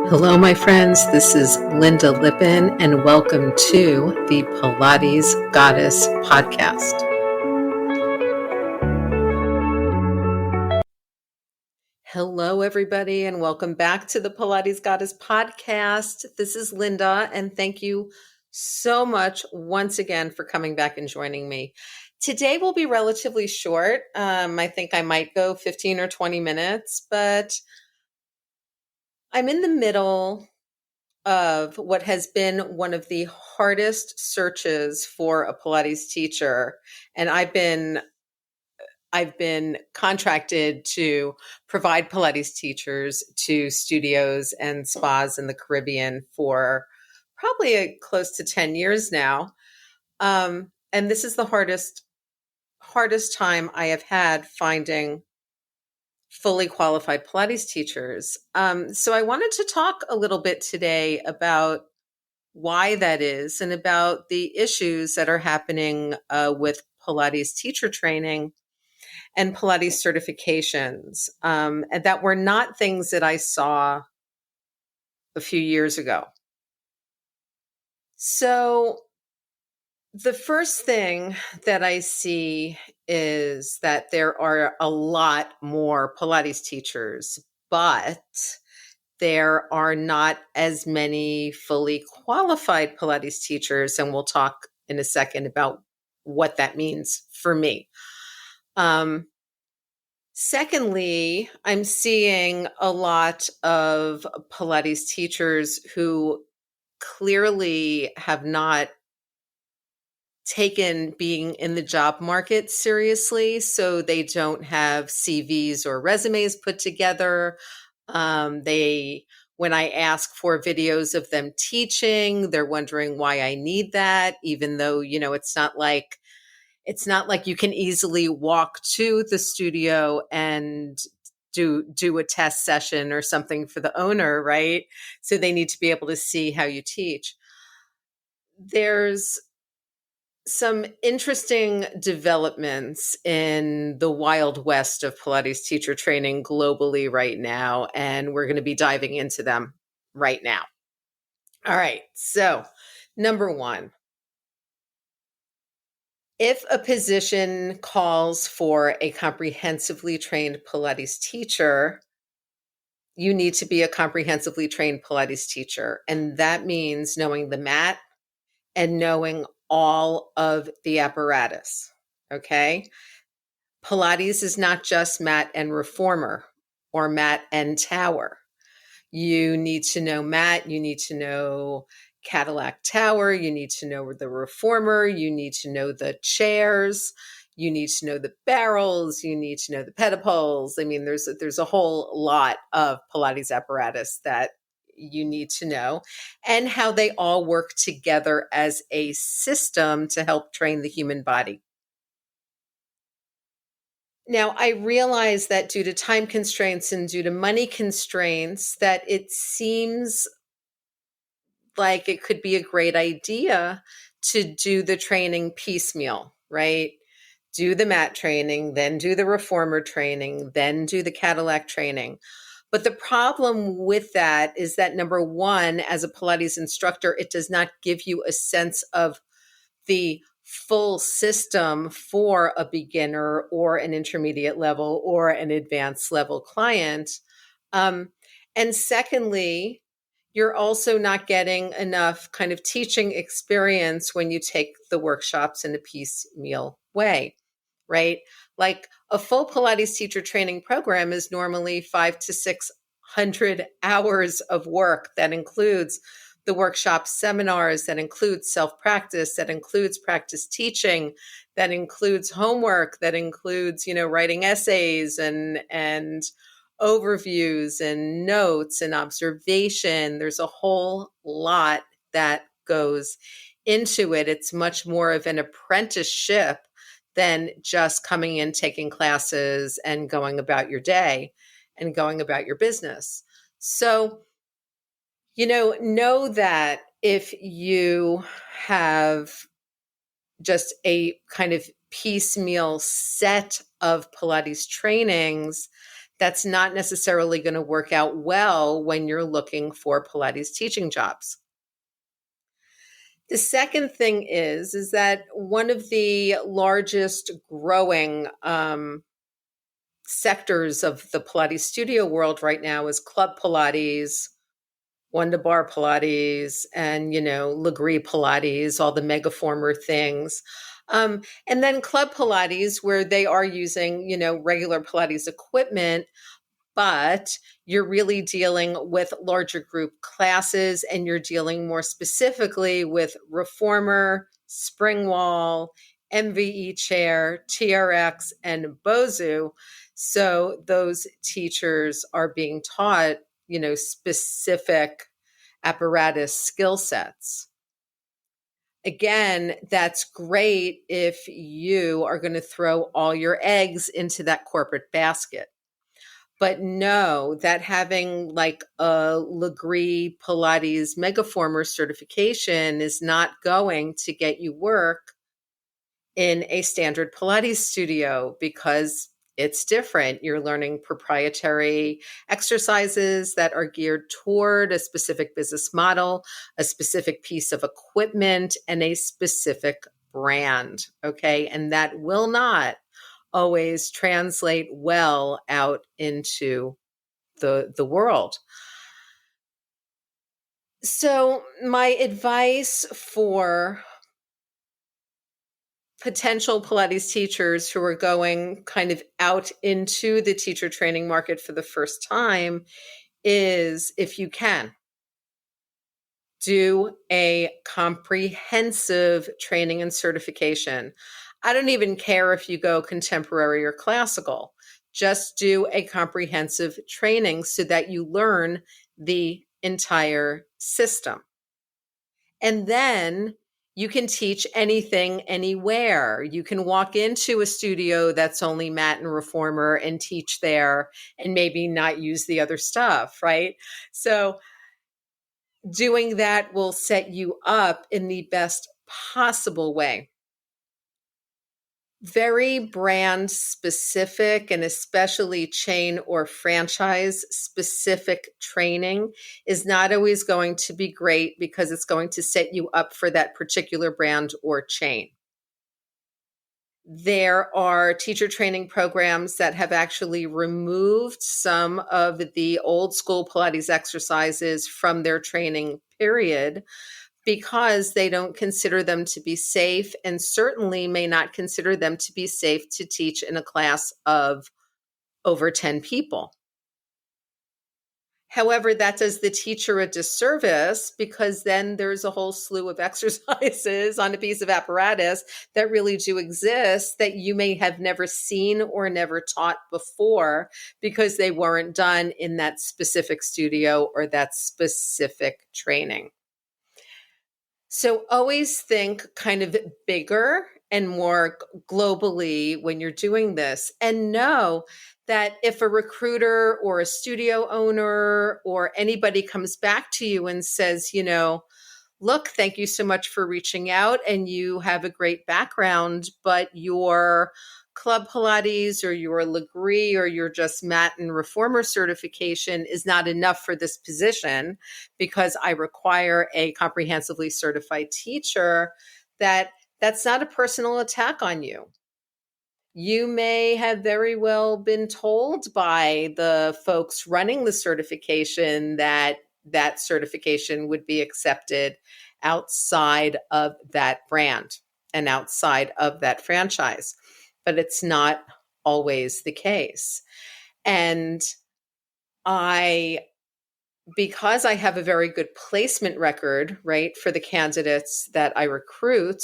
Hello, my friends. This is Lynda Lippin, and welcome to the Pilates Goddess podcast. Hello, everybody, and welcome back to the Pilates Goddess podcast. This is Lynda, and thank you so much once again for coming back and joining me. Today will be relatively short. I think I might go 15 or 20 minutes, but I'm in the middle of what has been one of the hardest searches for a Pilates teacher. And I've been contracted to provide Pilates teachers to studios and spas in the Caribbean for probably close to 10 years now. And this is the hardest time I have had finding fully qualified Pilates teachers. So I wanted to talk a little bit today about why that is and about the issues that are happening with Pilates teacher training and Pilates certifications, and that were not things that I saw a few years ago. So the first thing that I see is that there are a lot more Pilates teachers, but there are not as many fully qualified Pilates teachers, and we'll talk in a second about what that means for me. Secondly, I'm seeing a lot of Pilates teachers who clearly have not taken being in the job market seriously, so they don't have CVs or resumes put together. When I ask for videos of them teaching, they're wondering why I need that, even though, it's not like you can easily walk to the studio and do a test session or something for the owner, right? So they need to be able to see how you teach. There's some interesting developments in the wild west of Pilates teacher training globally right now, and we're going to be diving into them right now. All right, so number one, if a position calls for a comprehensively trained Pilates teacher, you need to be a comprehensively trained Pilates teacher, and that means knowing the mat and knowing all of the apparatus, okay? Pilates is not just mat and reformer or mat and tower. You need to know mat, you need to know Cadillac tower, you need to know the reformer, you need to know the chairs, you need to know the barrels, you need to know the pedipals. I mean, there's a whole lot of Pilates apparatus that you need to know, and how they all work together as a system to help train the human body. Now, I realize that due to time constraints and due to money constraints, that it seems like it could be a great idea to do the training piecemeal, right? Do the mat training, then do the reformer training, then do the Cadillac training. But the problem with that is that, number one, as a Pilates instructor, it does not give you a sense of the full system for a beginner or an intermediate level or an advanced level client. And secondly, you're also not getting enough kind of teaching experience when you take the workshops in a piecemeal way, right? Like a full Pilates teacher training program is normally 500 to 600 hours of work that includes the workshop seminars, that includes self-practice, that includes practice teaching, that includes homework, that includes, writing essays and overviews and notes and observation. There's a whole lot that goes into it. It's much more of an apprenticeship than just coming in, taking classes, and going about your day and going about your business. So, know that if you have just a kind of piecemeal set of Pilates trainings, That's not necessarily going to work out well when you're looking for Pilates teaching jobs. The second thing is that one of the largest growing sectors of the Pilates studio world right now is Club Pilates, Bar Pilates, and, Legree Pilates, all the megaformer things. And then Club Pilates, where they are using, regular Pilates equipment, but you're really dealing with larger group classes, and you're dealing more specifically with reformer, spring wall, MVE chair, TRX, and Bozu. So those teachers are being taught, specific apparatus skill sets. Again, that's great if you are going to throw all your eggs into that corporate basket. But know that having like a Legree Pilates Megaformer certification is not going to get you work in a standard Pilates studio, because it's different. You're learning proprietary exercises that are geared toward a specific business model, a specific piece of equipment, and a specific brand. Okay. And that will not always translate well out into the world. So my advice for potential Pilates teachers who are going kind of out into the teacher training market for the first time is, if you can, do a comprehensive training and certification. I don't even care if you go contemporary or classical. Just do a comprehensive training so that you learn the entire system. And then you can teach anything, anywhere. You can walk into a studio that's only mat and reformer and teach there and maybe not use the other stuff, right? So doing that will set you up in the best possible way. Very brand specific, and especially chain or franchise specific training is not always going to be great, because it's going to set you up for that particular brand or chain. There are teacher training programs that have actually removed some of the old school Pilates exercises from their training period, because they don't consider them to be safe, and certainly may not consider them to be safe to teach in a class of over 10 people. However, that does the teacher a disservice, because then there's a whole slew of exercises on a piece of apparatus that really do exist that you may have never seen or never taught before, because they weren't done in that specific studio or that specific training. So always think kind of bigger and more globally when you're doing this, and know that if a recruiter or a studio owner or anybody comes back to you and says, look, thank you so much for reaching out, and you have a great background, but your Club Pilates or your Legree or your just mat and reformer certification is not enough for this position, because I require a comprehensively certified teacher, that's not a personal attack on you. You may have very well been told by the folks running the certification that that certification would be accepted outside of that brand and outside of that franchise, but it's not always the case. And because I have a very good placement record, right, for the candidates that I recruit,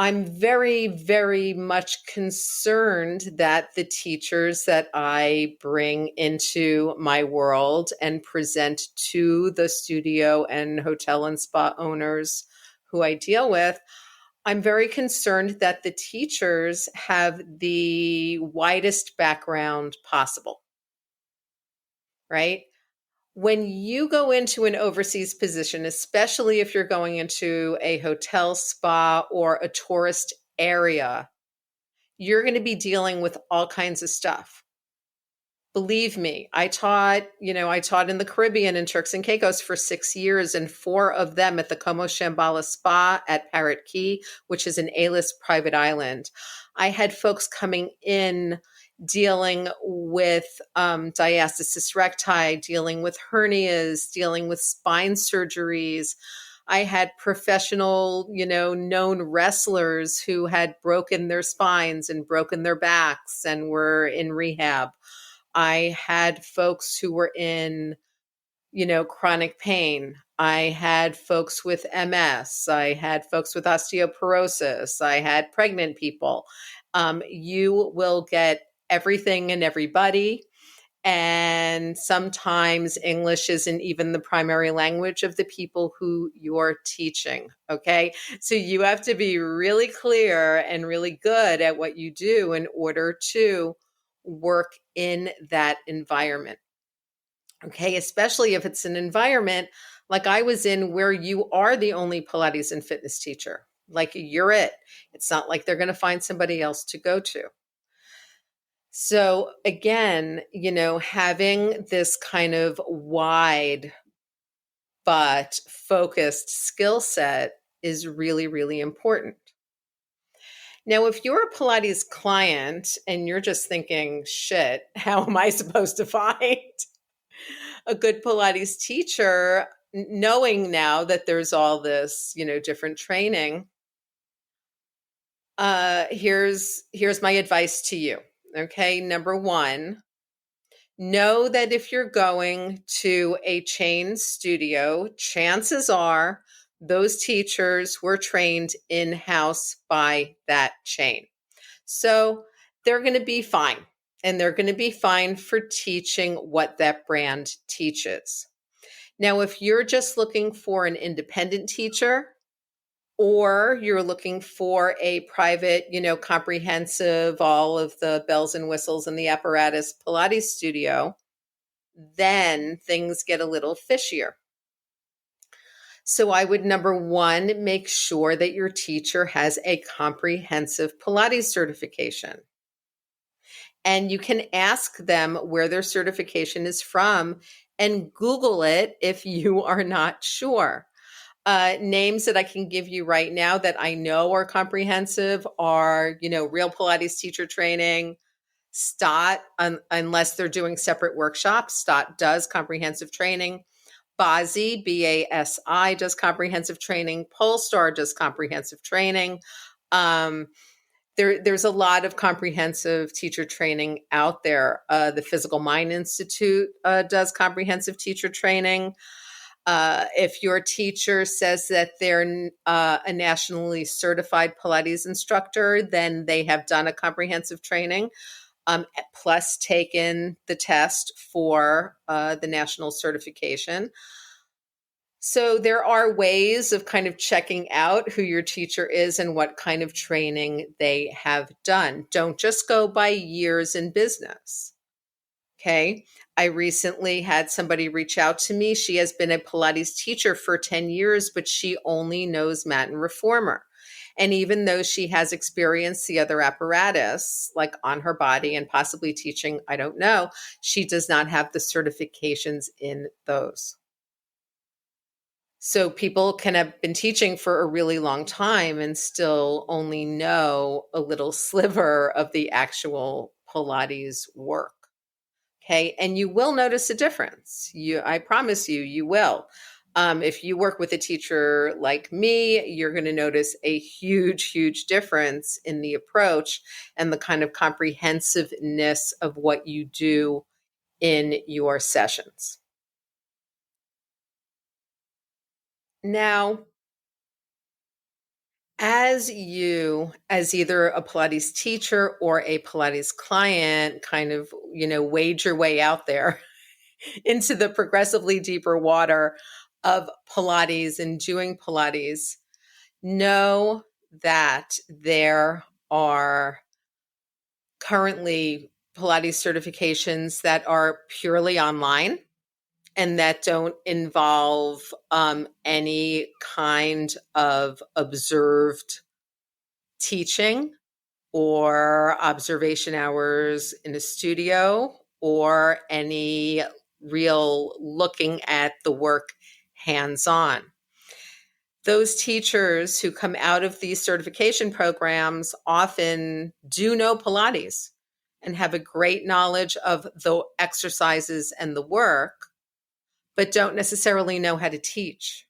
I'm very, very much concerned that the teachers that I bring into my world and present to the studio and hotel and spa owners who I deal with, I'm very concerned that the teachers have the widest background possible, right? When you go into an overseas position, especially if you're going into a hotel, spa, or a tourist area, you're going to be dealing with all kinds of stuff. Believe me, I taught in the Caribbean in Turks and Caicos for 6 years, and 4 of them at the Como Shambhala Spa at Parrot Key, which is an A-list private island. I had folks coming in dealing with diastasis recti, dealing with hernias, dealing with spine surgeries. I had professional, known wrestlers who had broken their spines and broken their backs and were in rehab. I had folks who were in, chronic pain. I had folks with MS. I had folks with osteoporosis. I had pregnant people. You will get everything and everybody. And sometimes English isn't even the primary language of the people who you're teaching. Okay. So you have to be really clear and really good at what you do in order to work in that environment. Okay. Especially if it's an environment like I was in where you are the only Pilates and fitness teacher. Like you're it. It's not like they're going to find somebody else to go to. So again, having this kind of wide but focused skill set is really, really important. Now, if you're a Pilates client and you're just thinking, shit, how am I supposed to find a good Pilates teacher, knowing now that there's all this, different training, here's my advice to you. Okay, number one, know that if you're going to a chain studio, chances are those teachers were trained in-house by that chain. So they're going to be fine. And they're going to be fine for teaching what that brand teaches. Now, if you're just looking for an independent teacher, or you're looking for a private, comprehensive, all of the bells and whistles and the apparatus Pilates studio, then things get a little fishier. So I would, number one, make sure that your teacher has a comprehensive Pilates certification. And you can ask them where their certification is from and Google it if you are not sure. Names that I can give you right now that I know are comprehensive are, Real Pilates Teacher Training, STOT, unless they're doing separate workshops. STOT does comprehensive training. BASI, BASI, does comprehensive training. Polestar does comprehensive training. There's a lot of comprehensive teacher training out there. The Physical Mind Institute does comprehensive teacher training. If your teacher says that they're a nationally certified Pilates instructor, then they have done a comprehensive training, plus taken the test for the national certification. So there are ways of kind of checking out who your teacher is and what kind of training they have done. Don't just go by years in business. Okay. I recently had somebody reach out to me. She has been a Pilates teacher for 10 years, but she only knows mat and reformer. And even though she has experienced the other apparatus, like on her body and possibly teaching, I don't know, she does not have the certifications in those. So people can have been teaching for a really long time and still only know a little sliver of the actual Pilates work. Okay. And you will notice a difference. I promise you will. If you work with a teacher like me, you're going to notice a huge, huge difference in the approach and the kind of comprehensiveness of what you do in your sessions. Now, as you, as either a Pilates teacher or a Pilates client, kind of, wade your way out there into the progressively deeper water of Pilates and doing Pilates, know that there are currently Pilates certifications that are purely online and that don't involve any kind of observed teaching or observation hours in a studio or any real looking at the work hands-on. Those teachers who come out of these certification programs often do know Pilates and have a great knowledge of the exercises and the work, but don't necessarily know how to teach,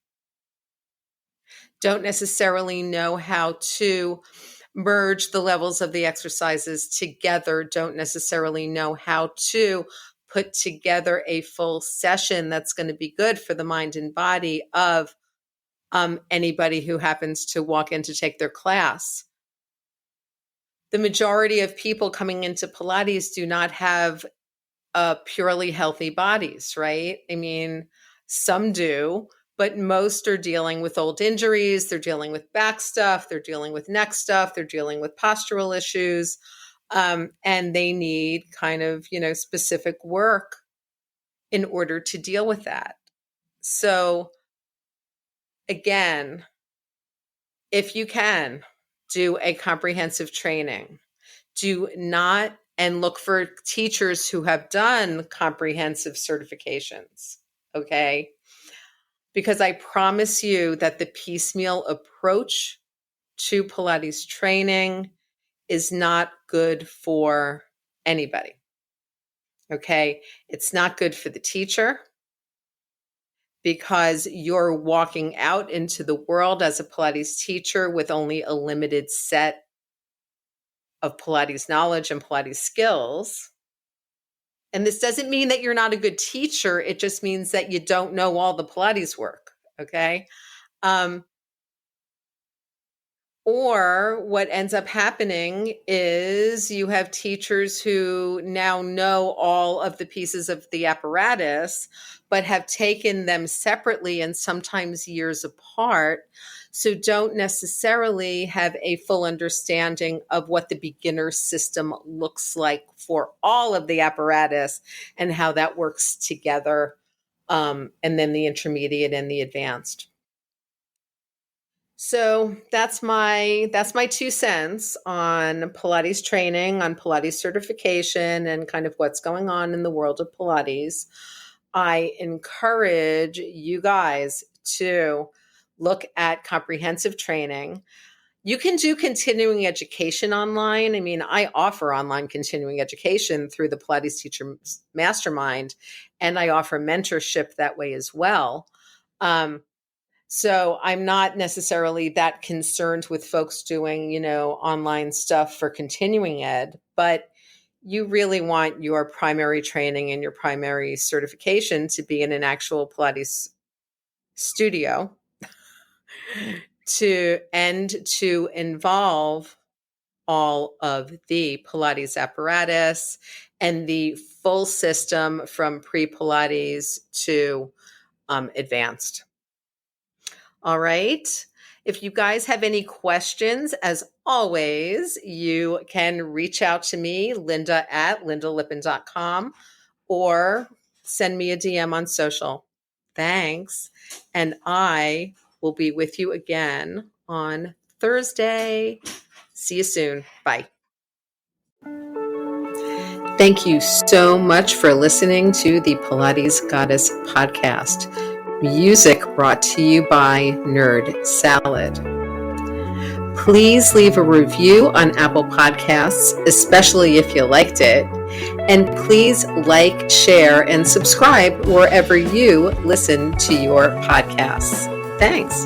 don't necessarily know how to merge the levels of the exercises together, don't necessarily know how to put together a full session that's going to be good for the mind and body of anybody who happens to walk in to take their class. The majority of people coming into Pilates do not have purely healthy bodies, right? I mean, some do, but most are dealing with old injuries. They're dealing with back stuff. They're dealing with neck stuff. They're dealing with postural issues. And they need kind of, specific work in order to deal with that. So again, if you can, do a comprehensive training. Do not, and look for teachers who have done comprehensive certifications, okay? Because I promise you that the piecemeal approach to Pilates training is not good for anybody, okay? It's not good for the teacher, because you're walking out into the world as a Pilates teacher with only a limited set of Pilates knowledge and Pilates skills. And this doesn't mean that you're not a good teacher. It just means that you don't know all the Pilates work, okay? Or what ends up happening is you have teachers who now know all of the pieces of the apparatus, but have taken them separately and sometimes years apart, so don't necessarily have a full understanding of what the beginner system looks like for all of the apparatus and how that works together, and then the intermediate and the advanced. So that's my 2 cents on Pilates training, on Pilates certification, and kind of what's going on in the world of Pilates. I encourage you guys to look at comprehensive training. You can do continuing education online. I mean, I offer online continuing education through the Pilates Teacher Mastermind, and I offer mentorship that way as well. So I'm not necessarily that concerned with folks doing, online stuff for continuing ed, but you really want your primary training and your primary certification to be in an actual Pilates studio to involve all of the Pilates apparatus and the full system from pre-Pilates to advanced. All right. If you guys have any questions, as always, you can reach out to me, Lynda at lyndalippin.com, or send me a DM on social. Thanks. And I will be with you again on Thursday. See you soon. Bye. Thank you so much for listening to the Pilates Goddess podcast. Music brought to you by Nerd Salad. Please leave a review on Apple Podcasts, especially if you liked it. And please like, share, and subscribe wherever you listen to your podcasts. Thanks.